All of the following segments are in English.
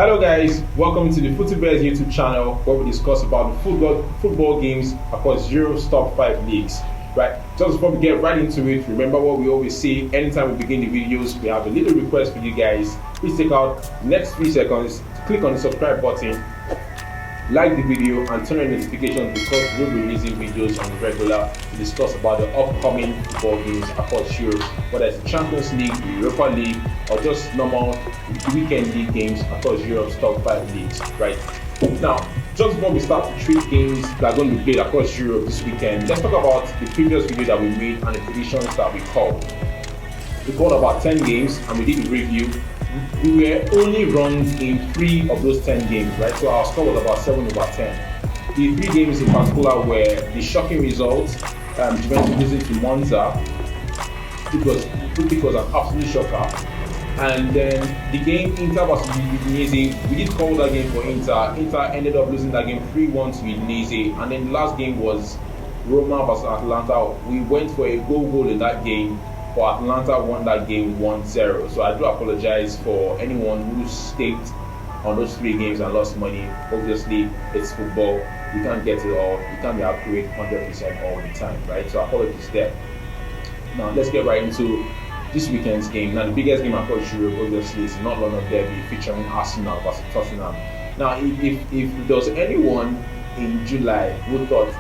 Hello guys, welcome to the Footybets YouTube channel where we discuss about the football games across Europe's top 5 leagues. Right, just before we get right into it, remember what we always say anytime we begin the videos, we have a little request for you guys. Please take out the next 3 seconds to click on the subscribe button, like the video and turn on notifications because we'll be releasing videos on the regular to discuss about the upcoming football games across Europe, whether it's the Champions League, the Europa League, or just normal weekend league games across Europe's top 5 leagues. Right now, just before we start to treat games that are going to be played across Europe this weekend, let's talk about the previous video that we made and the predictions that we called. We called about 10 games and we did a review. We were only wrong in 3 of those 10 games, right? So our score was about 7/10. The 3 games in particular were the shocking results, Juventus losing to Monza, which was an absolute shocker. And then the game Inter versus Udinese, we did call that game for Inter. Inter ended up losing that game 3-1 to Udinese. And then the last game was Roma versus Atalanta. We went for a goal in that game, but Atalanta won that game 1-0. So I do apologize for anyone who staked on those 3 games and lost money. Obviously, it's football. You can't get it all. You can't be accurate 100% all the time, right? So apologies there. Now let's get right into this weekend's game. Now the biggest game across Europe, obviously, is not London Derby featuring Arsenal versus Tottenham. Now, if there was anyone in July who thought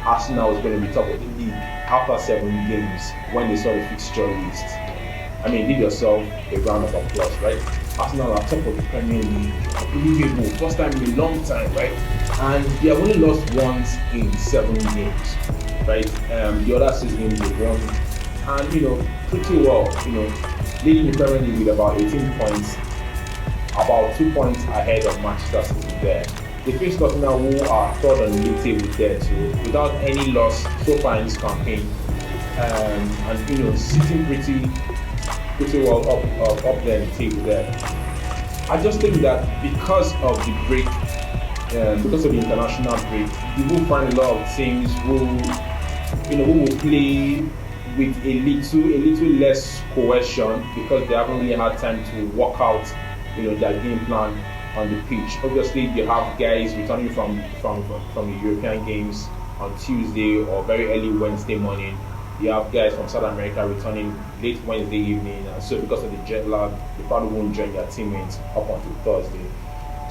Arsenal was going to be top of the league after 7 games when they saw the fixture list, I mean, give yourself a round of applause, right? Arsenal are top of the Premier League, unbelievable, first time in a long time, right? And they have only lost once in 7 games, right? The other 6 games they won, and pretty well, leading the Premier League with about 18 points, about 2 points ahead of Manchester City there. They face Tottenham, who are third on the league table there too, without any loss so far in this campaign, and sitting pretty well up there in the table there. I just think that because of the break, because of the international break, you will find a lot of teams who will play with a little less cohesion because they haven't really had time to work out their game plan on the pitch. Obviously, you have guys returning from the European games on Tuesday or very early Wednesday morning. You have guys from South America returning late Wednesday evening, and so because of the jet lag, they probably won't join their teammates up until Thursday.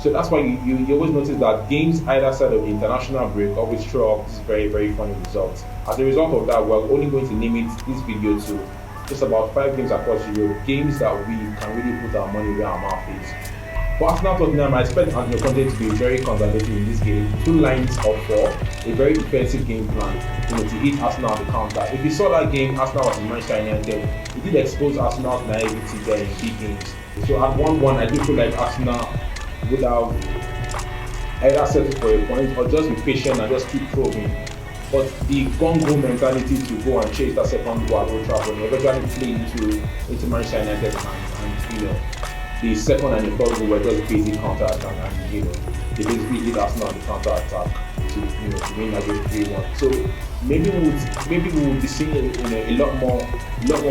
So that's why you always notice that games either side of the international break always throw up these very, very funny results. As a result of that, we're only going to limit this video to just about 5 games across Europe, games that we can really put our money where our mouth is. For Arsenal Tottenham, I expect Antonio Conte to be very conservative in this game. 2 lines of 4, a very defensive game plan, to hit Arsenal at the counter. If you saw that game, Arsenal versus Manchester United, it did expose Arsenal's naivety there in big games. So at 1-1, I do feel like Arsenal would have either settled for a point or just be patient and just keep probing. But the gung-ho mentality to go and chase that second goal at Old Trafford and eventually play into Manchester United's hands, and the second and the third goal were just basic counter-attack, and they basically hit Arsenal on the counter-attack to win that game 3-1. So maybe we will be seeing a lot more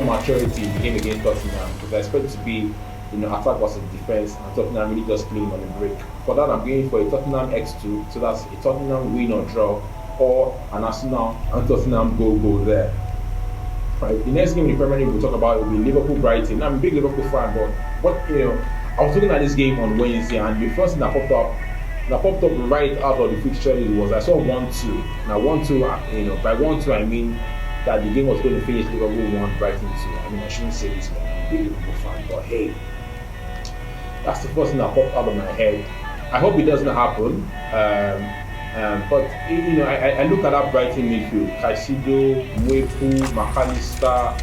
maturity in the game against Tottenham, because I expect it to be attack versus defense, and Tottenham really just playing on the break. For that, I'm going for a Tottenham X2, so that's a Tottenham win or draw, or an Arsenal and Tottenham goal there. Right, the next game in the Premier League we'll talk about will be Liverpool-Brighton. I'm a big Liverpool fan, but I was looking at this game on Wednesday, and the first thing that popped up right out of the fixture list was I saw 1-2. Now 1-2, by 1-2 I mean that the game was going to finish Liverpool 1, Brighton 2. I mean, I shouldn't say this, but I'm a big Liverpool fan, but hey, that's the first thing that popped out of my head. I hope it doesn't happen. But I look at that Brighton midfield: Caicedo, Mwepu, McAllister.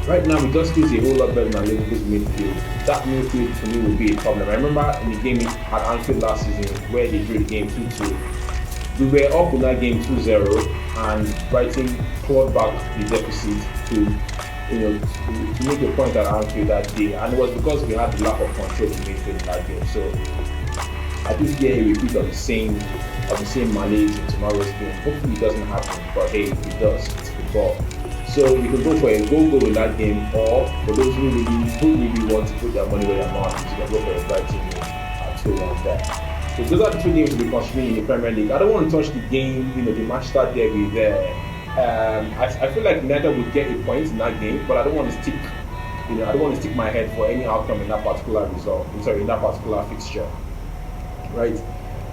Right now, we just feels a whole lot better than Liverpool's midfield. That midfield to me will be a problem. I remember in the game at Anfield last season where they drew the game 2-2. We were up in that game 2-0, and Brighton clawed back the deficit to make a point at Anfield that day, and it was because we had the lack of control in midfield in that game. So I do fear a repeat of the same malaise in tomorrow's game. Hopefully it doesn't happen, but hey, if it does, it's football. So you can go for a goal in that game, or for those who really want to put their money where their mouth is, you can go for a Brighton win 2-1 there. So those are the two games to be considering in the Premier League. I don't want to touch the game, the Manchester derby there. I feel like United would get a point in that game, but I don't want to stick, I don't want to stick my head for any outcome in that particular result. In that particular fixture, right?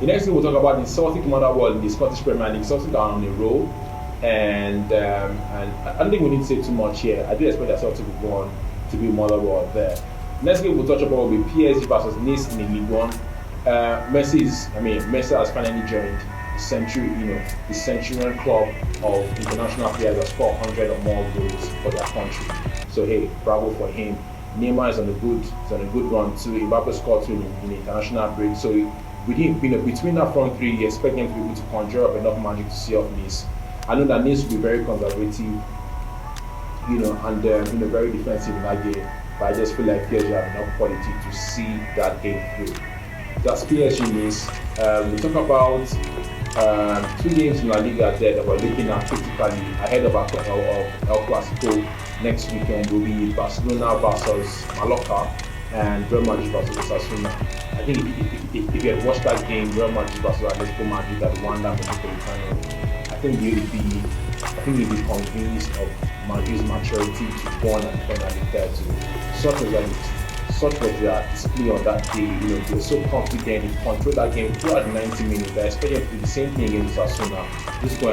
The next thing we'll talk about is Celtic Motherwell in the Scottish Premier League. Celtic are on a roll, and I don't think we need to say too much here. I do expect that Celtic will go on to be Motherwell there. Next game we'll touch about will be PSG versus Nice in the League One. Messi has finally joined the Centurion club of international players that score 100 or more goals for their country. So hey, bravo for him. Neymar is on a good run too. Mbappe scored 2 in the international break. So between that front three, you expect them to be able to conjure up enough magic to see off Nice. I know that Nice will be very conservative, and very defensive in that game. But I just feel like PSG have enough quality to see that game through. That's PSG Nice. We talk about 2 games in La Liga there that we're looking at critically ahead of El Clasico next weekend. Will be Barcelona versus Mallorca and Real Madrid versus Osasuna. I think if you had watched that game, Real Madrid versus Atletico Madrid at the Wanda Metropolitano, I think you'd be convinced of Madrid's maturity to go on and finally there to such was their display on that day. They were so confident, they controlled that game throughout the 90 minutes. I expect them to do the same thing against Osasuna. Just go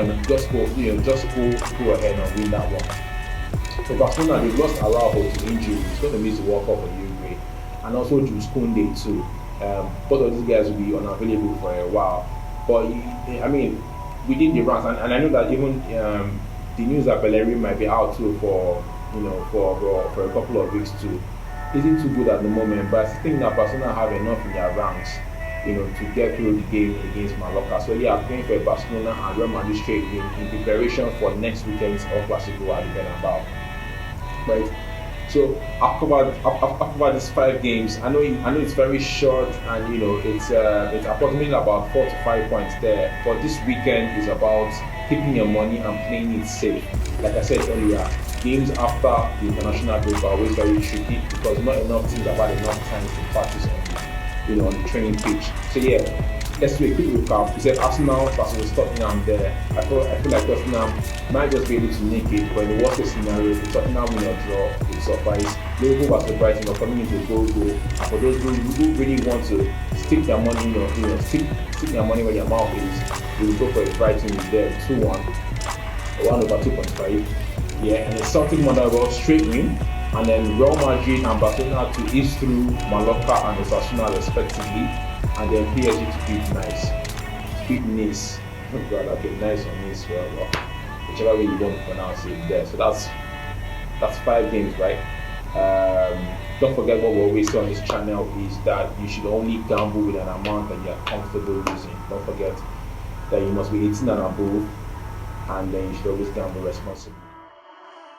ahead and win that one. For Barcelona, they've lost Araujo to injury. He's going to miss the World Cup for Uruguay, and also Jules Koundé too. Both of these guys will be unavailable for a while. But we did the rounds, and I know that even the news that Bellerin might be out too for a couple of weeks too isn't too good at the moment. But I think that Barcelona have enough in their ranks, to get through the game against Mallorca. So yeah, I'm going for Barcelona and Real Madrid straight in preparation for next weekend's El Clasico at the Bernabeu. Right. So I've covered these 5 games. I know it's very short, and it's approximately about 4 to 5 points there. But this weekend is about keeping your money and playing it safe. Like I said earlier, games after the international break are always very tricky because not enough teams have had enough time to practice on the training pitch. So yeah, let's do a quick recap. We said Arsenal versus Tottenham there. I feel like Tottenham might just be able to nick it, but in the worst case scenario, if Tottenham win or draw, it's suffice. Liverpool versus Brighton are coming into a goal. And for those who really want to stick their money, stick their money where their mouth is, they will go for a Brighton there 2-1, 1/2.5. Yeah, and the Celtic Motherwell straight win, and then Real Madrid and Barcelona to ease through Mallorca and Osasuna respectively, and then PSG to beat Nice. Oh God, okay, Nice or Nice, well, whichever way you want to pronounce it there. So that's 5 games, right? Don't forget what we always say on this channel is that you should only gamble with an amount that you are comfortable losing. Don't forget that you must be 18 and above, and then you should always gamble responsibly.